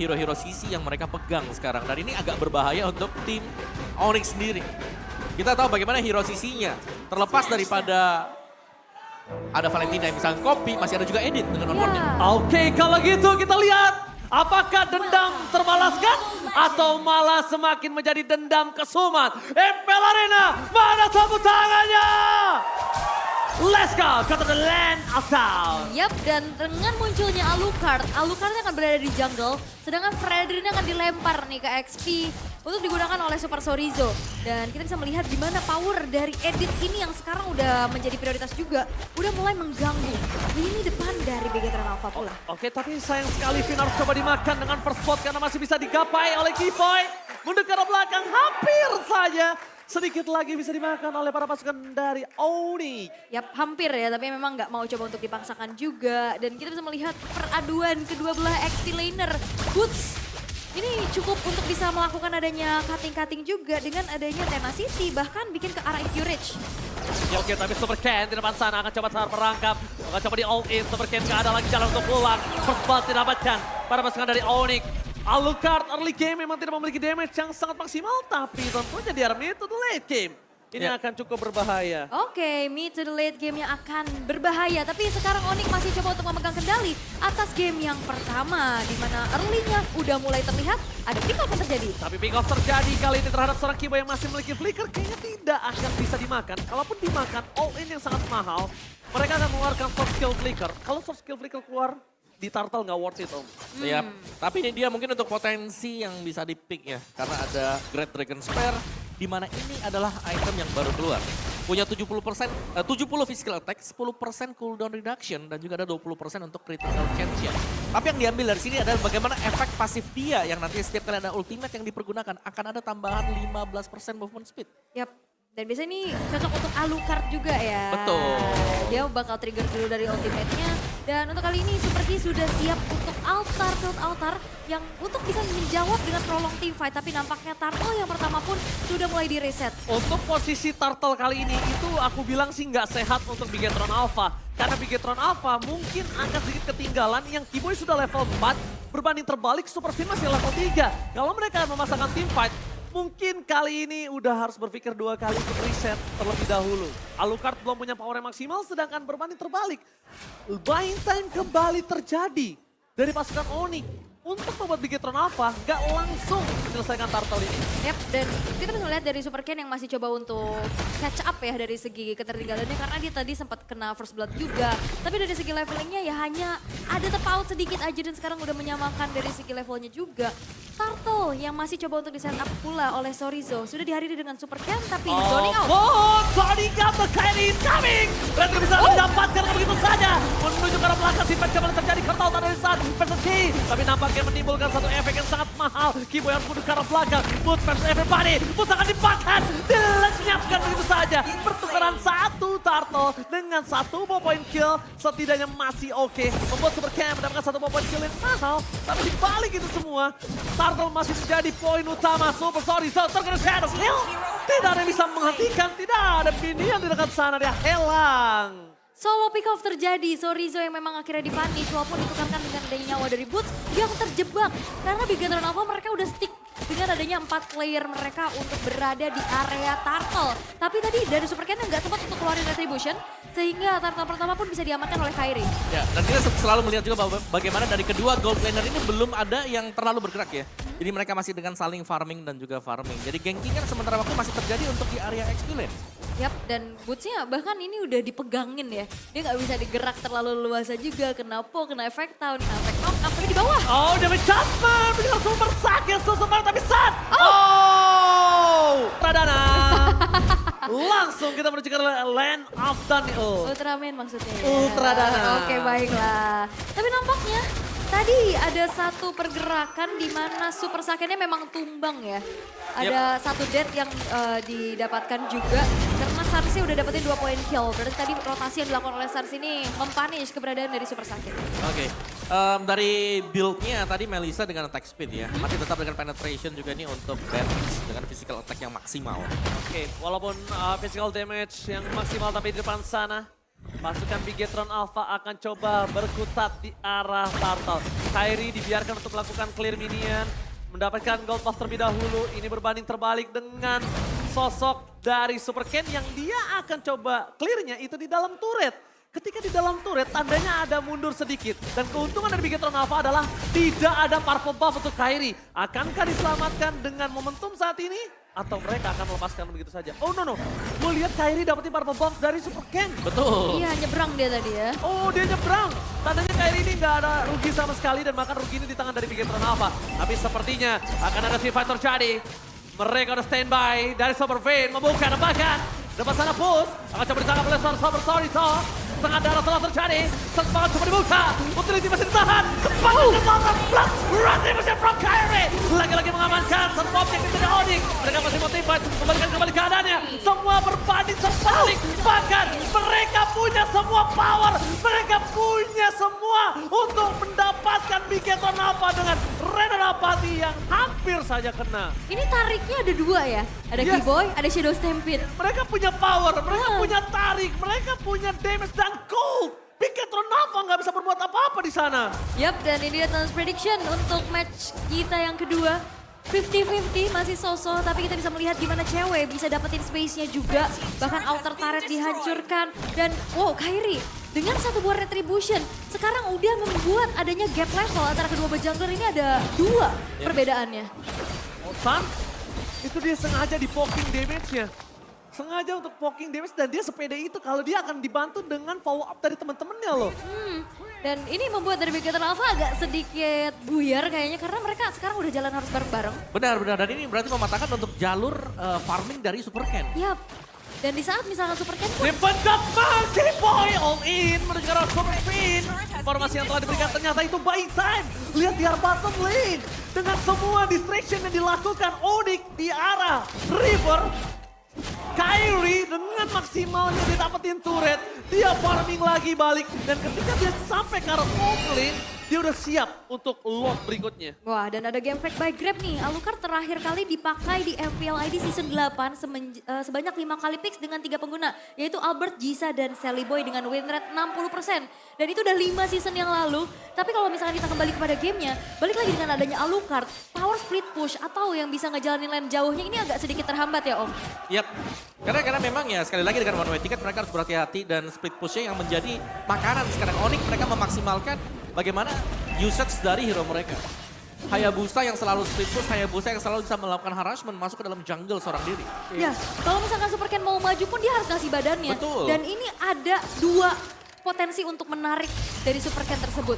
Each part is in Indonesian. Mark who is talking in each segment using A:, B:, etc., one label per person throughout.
A: hero-hero CC yang mereka pegang sekarang. Dan ini agak berbahaya untuk tim Onyx sendiri. Kita tahu bagaimana hero CC-nya. Terlepas daripada ada Valentina yang misalnya copy, masih ada juga Edit dengan on-boardnya.
B: Oke, kalau gitu kita lihat apakah dendam terbalaskan atau malah semakin menjadi dendam kesumat. MPL Arena, mana tepuk tangannya? Let's go, go to the land of town.
C: Yap, dan dengan munculnya Alucard akan berada di jungle, sedangkan Fredrin akan dilempar nih ke XP untuk digunakan oleh Super Sorizo. Dan kita bisa melihat gimana power dari Edit ini yang sekarang udah menjadi prioritas juga, udah mulai mengganggu lini depan dari Begetron Alpha pula.
B: Oke, tapi sayang sekali Vin harus coba dimakan dengan first spot karena masih bisa digapai oleh Kipoy. Mundur ke arah belakang, hampir saja. Sedikit lagi bisa dimakan oleh para pasukan dari Onyx.
C: Yap, hampir ya, tapi memang nggak mau coba untuk dipaksakan juga. Dan kita bisa melihat peraduan kedua belah XP laner. Boots ini cukup untuk bisa melakukan adanya cutting-cutting juga dengan adanya Tenacity, bahkan bikin ke arah Encourage.
B: Ya, oke, tapi Super Ken di depan sana akan coba merangkap. Akan coba di all in, Super Ken gak ada lagi jalan untuk pulang. First blood didapatkan para pasukan dari Onyx. Alucard early game memang tidak memiliki damage yang sangat maksimal, tapi tentunya di arah mid to the late game ini akan cukup berbahaya.
C: Oke, mid to the late game yang akan berbahaya, tapi sekarang Onyx masih coba untuk memegang kendali atas game yang pertama, di mana early-nya udah mulai terlihat ada pick off yang terjadi.
B: Tapi pick off terjadi kali ini terhadap seorang Kibo yang masih memiliki flicker, kayaknya tidak akan bisa dimakan. Kalaupun dimakan, all in yang sangat mahal, mereka akan mengeluarkan soft skill flicker. Kalau soft skill flicker keluar, di turtle nggak worth it, Om.
A: Yap. Tapi ini dia mungkin untuk potensi yang bisa di-pick ya. Karena ada Great Dragon Spear, di mana ini adalah item yang baru keluar. Punya 70% 70 physical attack, 10% cooldown reduction, dan juga ada 20% untuk critical chance ya. Tapi yang diambil dari sini adalah bagaimana efek pasif dia yang nanti setiap kali ada ultimate yang dipergunakan akan ada tambahan 15% movement speed.
C: Yap. Dan biasanya ini cocok untuk Alucard juga ya.
A: Betul.
C: Dia bakal trigger dulu dari ultimate-nya. Dan untuk kali ini Super Key sudah siap untuk field altar yang untuk bisa menjawab dengan prolong team fight. Tapi nampaknya Turtle yang pertama pun sudah mulai di reset.
B: Untuk posisi turtle kali ini itu aku bilang sih nggak sehat untuk Bigetron Alpha. Karena Bigetron Alpha mungkin akan sedikit ketinggalan yang Kiboy sudah level 4. Berbanding terbalik Super Fin masih level 3. Kalau mereka memasangkan team fight, mungkin kali ini udah harus berpikir 2 kali untuk reset terlebih dahulu. Alucard belum punya power yang maksimal, sedangkan berbanding terbalik. Buying time kembali terjadi dari pasukan Onyx untuk membuat Bigetron Alpha nggak langsung menyelesaikan turtle ini.
C: Yap, dan kita bisa melihat dari Super Ken yang masih coba untuk catch up ya dari segi ketertinggalannya karena dia tadi sempat kena first blood juga. Tapi dari segi levelingnya ya hanya ada terpaut sedikit aja dan sekarang udah menyamakan dari segi levelnya juga. Turtle yang masih coba untuk di setup pula oleh Sorizo. Sudah dihadiri dengan Super Ken tapi zoning out.
B: Oh, zoning out, the Kylie is coming! Mereka bisa mendapatkan begitu saja. Menuju ke arah belakang, si patch kembali terjadi ke total dari saat versus Ki. Tapi nampaknya menimbulkan satu efek yang sangat mahal. Kiboy harus menuju ke arah belakang. Boots versus everybody. Boots akan dimakan. Dilenyapkan begitu saja. Pertukaran satu turtle dengan 1 point kill. Setidaknya masih oke. Membuat Super Ken mendapatkan 1 point kill yang mahal. Tapi dibalik itu semua, turtle masih menjadi poin utama. Super Sorizo terkena shadow kill. Tidak ada yang bisa menghentikan. Tidak ada Minion di dekat sana. Dia hilang.
C: Solo pick off terjadi, Sorizo yang memang akhirnya dipunish walaupun ditukarkan dengan adanya nyawa dari Boots yang terjebak. Karena Bigetron Alpha mereka udah stick dengan adanya 4 player mereka untuk berada di area turtle. Tapi tadi dari Super Ken nggak sempat untuk keluarin retribution sehingga turtle pertama pun bisa diamankan oleh Kairi.
A: Ya, dan kita selalu melihat juga bahwa bagaimana dari kedua gold laner ini belum ada yang terlalu bergerak ya. Jadi mereka masih dengan saling farming dan juga farming. Jadi ganking-nya sementara waktu masih terjadi untuk di area XP lane.
C: Yap, dan Bootsnya bahkan ini udah dipegangin ya. Dia nggak bisa digerak terlalu luasa juga. Kena po, kena efek town, kena efek knock, apalagi di bawah.
B: Oh, damage Jasper, begitu super sakit, super tapi sat. Oh, Pradana. Langsung kita menuju ke Land of Daniel.
C: Ultraman maksudnya ya.
B: Ultradana.
C: Oke, baiklah. Tapi nampaknya tadi ada satu pergerakan di mana Super Saiyan-nya memang tumbang ya. Ada satu death yang didapatkan juga karena Sarsi udah dapetin 2 point kill. Berarti tadi rotasi yang dilakukan oleh Sarsi ini mempunish keberadaan dari Super Saiyan.
A: Oke, dari build-nya tadi Melissa dengan attack speed ya. Masih tetap dengan penetration juga nih untuk damage dengan physical attack yang maksimal.
B: Oke, walaupun physical damage yang maksimal tapi di depan sana Pasukan Bigetron Alpha akan coba berkutat di arah Turtle. Kairi dibiarkan untuk melakukan clear minion. Mendapatkan gold buff terlebih dahulu. Ini berbanding terbalik dengan sosok dari Super Ken yang dia akan coba clearnya itu di dalam turret. Ketika di dalam turret tandanya ada mundur sedikit. Dan keuntungan dari Bigetron Alpha adalah tidak ada purple buff untuk Kairi. Akankah diselamatkan dengan momentum saat ini? Atau mereka akan melepaskan begitu saja? Oh no. Gue lihat Kairi dapetin purple buff dari Super Ken.
A: Betul.
C: Iya, nyebrang dia tadi ya.
B: Oh, dia nyebrang. Tandanya Kairi ini nggak ada rugi sama sekali dan bahkan rugi ini di tangan dari Bigetron Alpha. Tapi sepertinya akan ada team fight terjadi. Mereka udah standby dari Super Vein membuka tembakan. Depan sana push. Akan coba ditangkap oleh Super Storito. Setengah darah telah terjadi. Semangat coba dibuka. Utility masih ditahan. Semangat kembangkan plus. Running masih from Kairi. Lagi-lagi mengamankan satu objek dari Onyx. Mereka masih motivate. Kembalikan kembali keadaannya. Semua berbanding terbalik. Bahkan mereka punya semua power. Mereka punya semua untuk mendapatkan Bigetron Alpha dengan Renan Apathy yang hampir saja kena.
C: Ini tariknya ada dua ya. Ada
B: Yes.
C: Keyboy, ada Shadow Stampede.
B: Mereka punya power, mereka
C: Ah.
B: punya tarik, mereka punya damage dan cold. Bigetron Alpha nggak bisa berbuat apa-apa di sana.
C: Yap, dan ini dia Thanos Prediction untuk match kita yang kedua. 50-50 masih sosok, tapi kita bisa melihat gimana cewek bisa dapetin space-nya juga. Bahkan outer turret dihancurkan. Dan wow, Kairi dengan satu buah retribution sekarang udah membuat adanya gap level antara kedua jungler ini ada dua perbedaannya.
B: Oh, Sun, itu dia sengaja di poking damage-nya. Sengaja untuk poking damage dan dia sepede itu kalau dia akan dibantu dengan follow up dari teman-temannya loh.
C: Dan ini membuat dari Bigetron Alpha agak sedikit buyar kayaknya karena mereka sekarang udah jalan harus bareng-bareng.
A: Benar. Dan ini berarti mematahkan untuk jalur farming dari Super Ken.
C: Yap. Dan di saat misalkan Super Ken pun
B: Dipendap Monkey Boy all in menuju ke arah Super Fin. Informasi yang telah diberikan ternyata itu buying time. Lihat di arah bottom lane. Dengan semua distraction yang dilakukan Onyx di arah River. Kairi dengan maksimalnya dia dapetin turret. Dia farming lagi balik. Dan ketika dia sampai ke arah top lane, dia udah siap untuk lot berikutnya.
C: wah, dan ada game fake by Grab nih. Alucard terakhir kali dipakai di MPL ID Season 8 sebanyak 5 kali picks dengan 3 pengguna. Yaitu Albert, Jisa, dan Sally Boy dengan win rate 60%. Dan itu udah 5 season yang lalu. Tapi kalau misalkan kita kembali kepada gamenya, balik lagi dengan adanya Alucard, power split push atau yang bisa ngejalanin lane jauhnya ini agak sedikit terhambat ya Om.
A: Yap. Karena memang ya sekali lagi dengan one way ticket mereka harus berhati-hati dan split pushnya yang menjadi makanan sekarang. Onyx mereka memaksimalkan bagaimana usage dari hero mereka. Hayabusa yang selalu split push, Hayabusa yang selalu bisa melakukan harassment masuk ke dalam jungle seorang diri.
C: Ya, kalau misalkan Super Ken mau maju pun dia harus ngasih badannya.
A: Betul.
C: Dan ini ada 2 potensi untuk menarik dari Super Ken tersebut.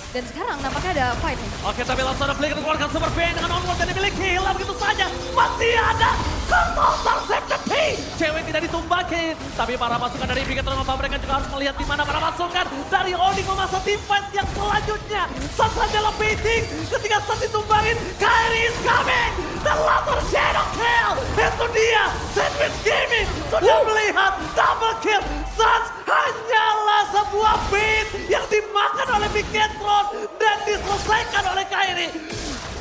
C: Dan sekarang nampaknya ada fight nih.
B: Oke, tapi langsung ada play keluarkan Super Vein dengan onward yang dimiliki. Lah begitu saja, masih ada total safety. Cewek tidak ditumbakin. Tapi para pasukan dari Bigetron Alpha mereka juga harus melihat di mana para pasukan dari Onyx memasang team fight yang selanjutnya. Sun saja lepiting ketika Sun ditumbangin. Kairi is coming. The latter shadow kill. Itu dia. Sandwich Gaming sudah melihat double kill. Sun hanyalah sebuah beat yang dimakan oleh Bigetron dan diselesaikan oleh Kairi.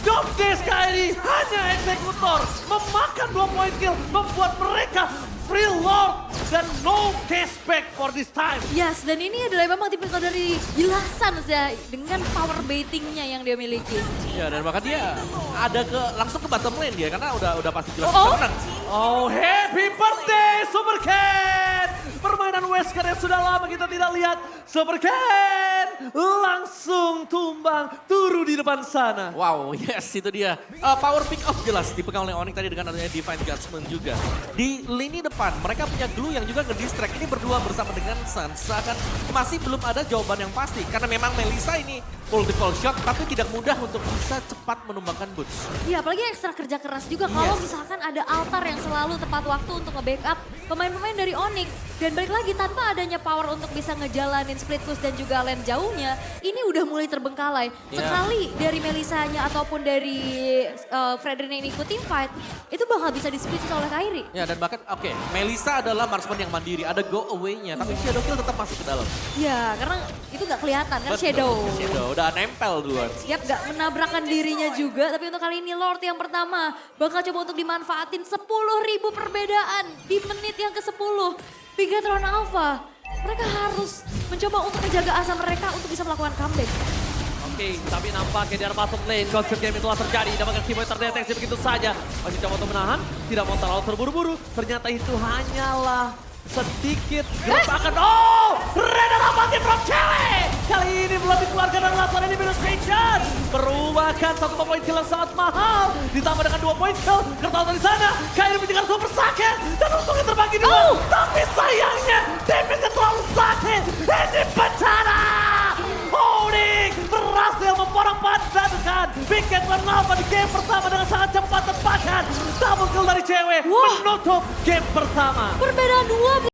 B: Job desk Kairi hanya eksekutor. Memakan 2 point kill membuat mereka free lord dan no cashback for this time.
C: Yes, dan ini adalah memang tipikal dari Gilasan ya dengan power baitingnya yang dia miliki.
A: Ya dan bahkan dia ada langsung ke bottom lane dia karena udah pasti jelas
C: Oh.
A: menang.
B: Oh, happy birthday Super Ken! Permainan Wesker yang sudah lama kita tidak lihat. Super Ken langsung tumbang turu di depan sana.
A: Wow, yes itu dia. Power pick up jelas dipegang oleh Onyx tadi dengan adanya Divine Judgment juga. Di lini depan mereka punya glue yang juga nge-distract. Ini berdua bersama dengan Sun. Seakan masih belum ada jawaban yang pasti. Karena memang Melissa ini multiple shot tapi tidak mudah untuk bisa cepat menumbangkan Boots.
C: Iya, apalagi ekstra kerja keras juga kalau misalkan ada altar yang selalu tepat waktu untuk nge-backup pemain-pemain dari Onyx. Dan balik lagi tanpa adanya power untuk bisa ngejalanin split push dan juga lane jauhnya, ini udah mulai terbengkalai.
A: Iya.
C: Sekali dari Melissanya ataupun dari Fredrin yang ikutin fight, itu bakal bisa di-split push oleh Kairi.
A: Ya dan bahkan oke, Melissa adalah marksman yang mandiri, ada go away-nya tapi Shadow Kill tetap masuk ke dalam.
C: Ya, karena itu gak kelihatan kan
A: Betul,
C: Shadow.
A: Shadow udah nempel duluan.
C: Siap gak menabrakkan dirinya juga, tapi untuk kali ini Lord yang pertama bakal coba untuk dimanfaatin 10.000 perbedaan di menit yang ke-10. Bigetron Alpha Mereka harus mencoba untuk menjaga asa mereka untuk bisa melakukan comeback.
B: Oke, tapi nampaknya di arah bottom lane, Godsend Game telah terjadi. Dapatkan Keyboy terdeteksi begitu saja. Masih coba untuk menahan, tidak mau terlalu terburu-buru. Ternyata itu hanyalah sedikit gertakan. Oh, Reda dapatin from cewek. Kali ini belum dikeluarkan dari lawan elimination. Berubahkan 1 poin kill yang sangat mahal. Ditambah dengan 2 poin kill. Kertal dari sana, Kairi menjegal super sakit. Dan untungnya terbagi dua. Tapi sayangnya, damage-nya terlalu sakit. Ini bencana. Holding berhasil memporak-porandakan Big Cat Bernalva di game pertama dengan sangat cepat dan bahkan double kill dari cewek
C: Wah.
B: menutup game pertama.
C: Perbedaan 12